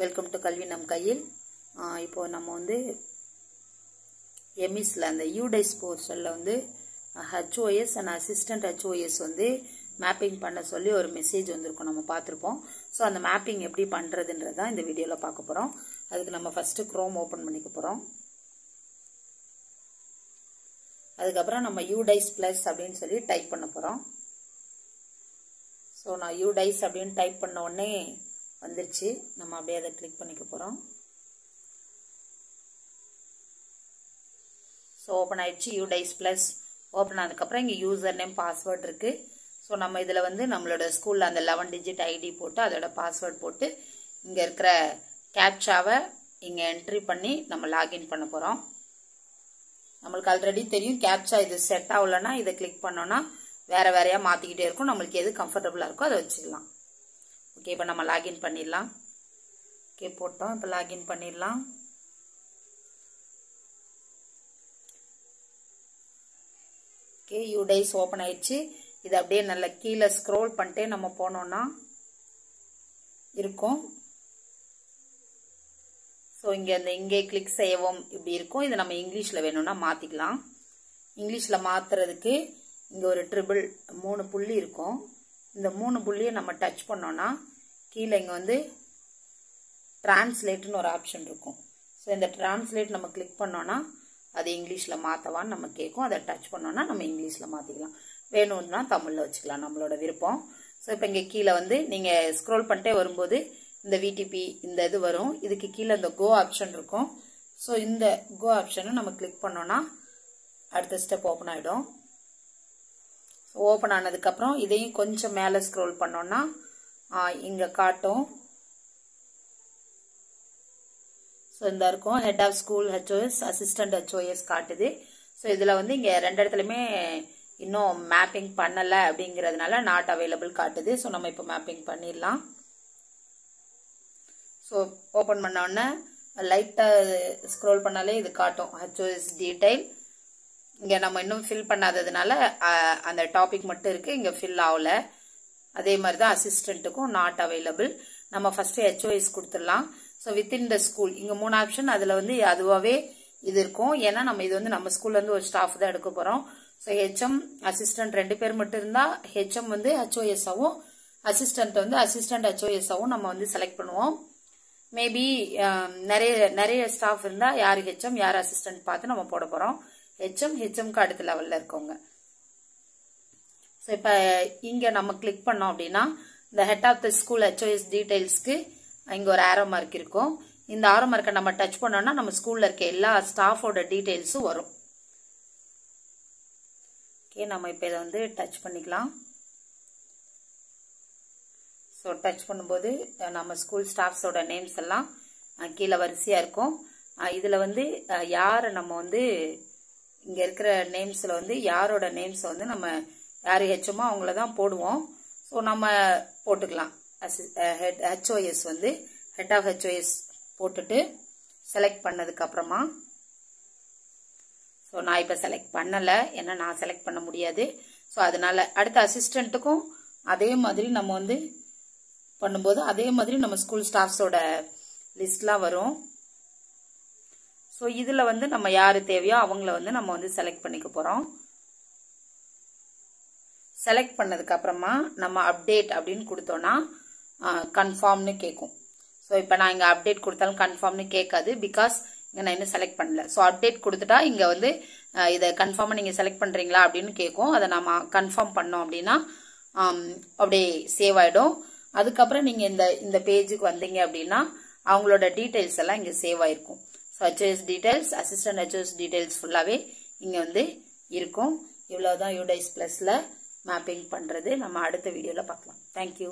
Welcome to கல்வி நம் கையில். இப்போ நம்ம வந்து எம்இஸ்ல அந்த யூடைஸ் போர்ஷனில் வந்து ஹெச்ஓஎஸ் அண்ட் அசிஸ்டன்ட் ஹெச்ஓஎஸ் வந்து மேப்பிங் பண்ண சொல்லி ஒரு மெசேஜ் வந்திருக்கும், நம்ம பார்த்துருப்போம். ஸோ அந்த மேப்பிங் எப்படி பண்ணுறதுன்றது தான் இந்த வீடியோவில் பார்க்க போகிறோம். அதுக்கு நம்ம ஃபஸ்ட்டு க்ரோம் ஓப்பன் பண்ணிக்க போகிறோம். அதுக்கப்புறம் நம்ம யூடைஸ் ப்ளஸ் அப்படின்னு சொல்லி டைப் பண்ண போகிறோம். ஸோ நான் யூடைஸ் அப்படின்னு டைப் பண்ண உடனே வந்துருச்சு. நம்ம அப்படியே அதை கிளிக் பண்ணிக்க போகிறோம். ஸோ ஓப்பன் ஆயிடுச்சு. யூடைஸ் ப்ளஸ் ஓப்பன் ஆனதுக்கப்புறம் இங்கே யூசர் நேம் பாஸ்வேர்ட் இருக்குது. ஸோ நம்ம இதில் வந்து நம்மளோட ஸ்கூலில் அந்த 11 டிஜிட் ஐடி போட்டு அதோட பாஸ்வேர்ட் போட்டு இங்கே இருக்கிற கேப்சாவை இங்கே என்ட்ரி பண்ணி நம்ம லாகின் பண்ண போகிறோம். நம்மளுக்கு ஆல்ரெடி தெரியும் கேப்சா இது செட் ஆகலைன்னா இதை கிளிக் பண்ணோன்னா வேறு வேறையாக மாற்றிக்கிட்டே இருக்கும். நம்மளுக்கு எது கம்ஃபர்டபுளாக இருக்கோ அதை வச்சுக்கலாம். ஓகே, இப்போ நம்ம லாகின் பண்ணிடலாம். ஓகே, போட்டோம். இப்போ லாகின் பண்ணிடலாம். ஓகே, யூடைஸ் ஓப்பன் ஆயிடுச்சு. இது அப்படியே நல்லா கீழே ஸ்க்ரோல் பண்ணிட்டே நம்ம போனோம்னா இருக்கும். ஸோ இங்கே கிளிக் செய்யவும் இப்படி இருக்கும். இது நம்ம இங்கிலீஷில் வேணும்னா மாற்றிக்கலாம். இங்கிலீஷில் மாற்றுறதுக்கு இங்கே ஒரு 3 புள்ளி இருக்கும். இந்த 3 புள்ளியை நம்ம டச் பண்ணோன்னா கீழே இங்கே வந்து டிரான்ஸ்லேட்னு ஒரு ஆப்ஷன் இருக்கும். ஸோ இந்த டிரான்ஸ்லேட் நம்ம கிளிக் பண்ணோன்னா அது இங்கிலீஷில் மாற்றவான்னு நம்ம கேட்கும். அதை டச் பண்ணோன்னா நம்ம இங்கிலீஷில் மாற்றிக்கலாம். வேணும்னா தமிழில் வச்சுக்கலாம், நம்மளோட விருப்பம். ஸோ இப்போ இங்கே கீழே வந்து நீங்கள் ஸ்க்ரோல் பண்ணிட்டே வரும்போது இந்த விடிபி இந்த இது வரும். இதுக்கு கீழே இந்த கோ ஆப்ஷன் இருக்கும். ஸோ இந்த கோ ஆப்ஷனை நம்ம கிளிக் பண்ணோன்னா அடுத்த ஸ்டெப் ஓப்பன் ஆகிடும். ஓப்பன் ஆனதுக்கப்புறம் இதையும் கொஞ்சம் மேலே ஸ்க்ரோல் பண்ணோன்னா இங்கே காட்டும். ஸோ இந்த இருக்கும் ஹெட் ஆஃப் ஸ்கூல் ஹெச்ஓஎஸ் அசிஸ்டன்ட் ஹெச்ஓஎஸ் காட்டுது. ஸோ இதில் வந்து இங்கே 2 இடத்துலையுமே இன்னும் மேப்பிங் பண்ணலை அப்படிங்கிறதுனால நாட் அவைலபிள் காட்டுது. ஸோ நம்ம இப்போ மேப்பிங் பண்ணிடலாம். ஸோ ஓப்பன் பண்ண உடனே லைட்டாக ஸ்க்ரோல் பண்ணாலே இது காட்டும் ஹெச்ஓஎஸ் டீடைல். இங்கே நம்ம இன்னும் ஃபில் பண்ணாததுனால அந்த டாபிக் மட்டும் இருக்குது, இங்கே ஃபில் ஆகலை. அதே மாதிரி தான் அசிஸ்டண்ட்டுக்கும் நாட் அவைலபிள். நம்ம ஃபஸ்ட்டு ஹெச்ஓஎஸ் கொடுத்துடலாம். ஸோ வித்தின் த ஸ்கூல் இங்கே 3 ஆப்ஷன், அதில் வந்து அதுவாகவே இது இருக்கும். ஏன்னா நம்ம இது வந்து நம்ம ஸ்கூல்லேருந்து ஒரு ஸ்டாஃப் தான் எடுக்க போகிறோம். ஸோ ஹெச்எம் அசிஸ்டன்ட் 2 பேர் மட்டும் இருந்தால் ஹெச்எம் வந்து ஹெச்ஓஎஸ்ஸாகவும் அசிஸ்டன்ட் வந்து அசிஸ்டன்ட் ஹெச்ஓஎஸ்ஸாகவும் நம்ம வந்து செலக்ட் பண்ணுவோம். மேபி நிறைய ஸ்டாஃப் இருந்தால் யார் ஹெச்எம் யார் அசிஸ்டன்ட் பார்த்து நம்ம போட போகிறோம். ஹெச்எம்க்கு அடுத்த லெவலில் இருக்கவங்க. ஸோ இப்போ இங்கே நம்ம கிளிக் பண்ணோம் அப்படின்னா இந்த ஹெட் ஆஃப் த ஸ்கூல் ஹெச்ஓஎஸ் டீடைல்ஸ்க்கு இங்கே ஒரு ஆரோ மார்க் இருக்கும். இந்த ஆரோ மார்க்கை நம்ம டச் பண்ணோம்னா நம்ம ஸ்கூலில் இருக்க எல்லா ஸ்டாஃபோட டீடைல்ஸும் வரும். ஓகே, நம்ம இப்போ இதை வந்து டச் பண்ணிக்கலாம். ஸோ டச் பண்ணும்போது நம்ம ஸ்கூல் ஸ்டாஃப்ஸோட நேம்ஸ் எல்லாம் கீழே வரிசையாக இருக்கும். இதில் வந்து யாரை நம்ம வந்து இங்கே இருக்கிற நேம்ஸில் வந்து யாரோட நேம்ஸை வந்து நம்ம யார் ஹெச்எம்மோ அவங்கள தான் போடுவோம். ஸோ நம்ம போட்டுக்கலாம். ஹெச்ஓஎஸ் வந்து ஹெட் ஆஃப் ஹெச்ஓஎஸ் போட்டுட்டு செலக்ட் பண்ணதுக்கப்புறமா ஸோ நான் இப்போ செலக்ட் பண்ணலை, ஏன்னா நான் செலக்ட் பண்ண முடியாது. ஸோ அதனால அடுத்த அசிஸ்டண்ட்டுக்கும் அதே மாதிரி நம்ம வந்து பண்ணும்போது அதே மாதிரி நம்ம ஸ்கூல் ஸ்டாஃப்ஸோட லிஸ்ட்லாம் வரும். ஸோ இதில் வந்து நம்ம யார் தேவையோ அவங்கள வந்து நம்ம வந்து செலக்ட் பண்ணிக்க போகிறோம். செலக்ட் பண்ணதுக்கப்புறமா நம்ம அப்டேட் அப்படின்னு கொடுத்தோன்னா கன்ஃபார்ம்னு கேட்கும். ஸோ இப்போ நான் இங்கே அப்டேட் கொடுத்தாலும் கன்ஃபார்ம்னு கேட்காது, பிகாஸ் இங்கே நான் இன்னும் செலக்ட் பண்ணல. ஸோ அப்டேட் கொடுத்துட்டா இங்கே வந்து இதை கன்ஃபார்மாக நீங்கள் செலக்ட் பண்ணுறீங்களா அப்படின்னு கேட்கும். அதை நம்ம கன்ஃபார்ம் பண்ணோம் அப்படின்னா அப்படியே சேவ் ஆகிடும். அதுக்கப்புறம் நீங்கள் இந்த பேஜுக்கு வந்தீங்க அப்படின்னா அவங்களோட டீட்டெயில்ஸ் எல்லாம் இங்கே சேவ் ஆகிருக்கும். ஸோ ஹெச்ஓஎஸ் டீட்டெயில்ஸ் அசிஸ்டன்ட் ஹெச்ஓஎஸ் டீட்டெயில்ஸ் ஃபுல்லாகவே இங்கே வந்து இருக்கும். இவ்வளோதான் யூடைஸ் ப்ளஸில் மேப்பிங் பண்ணுறது. நம்ம அடுத்த வீடியோவில் பார்க்கலாம். தேங்க்யூ.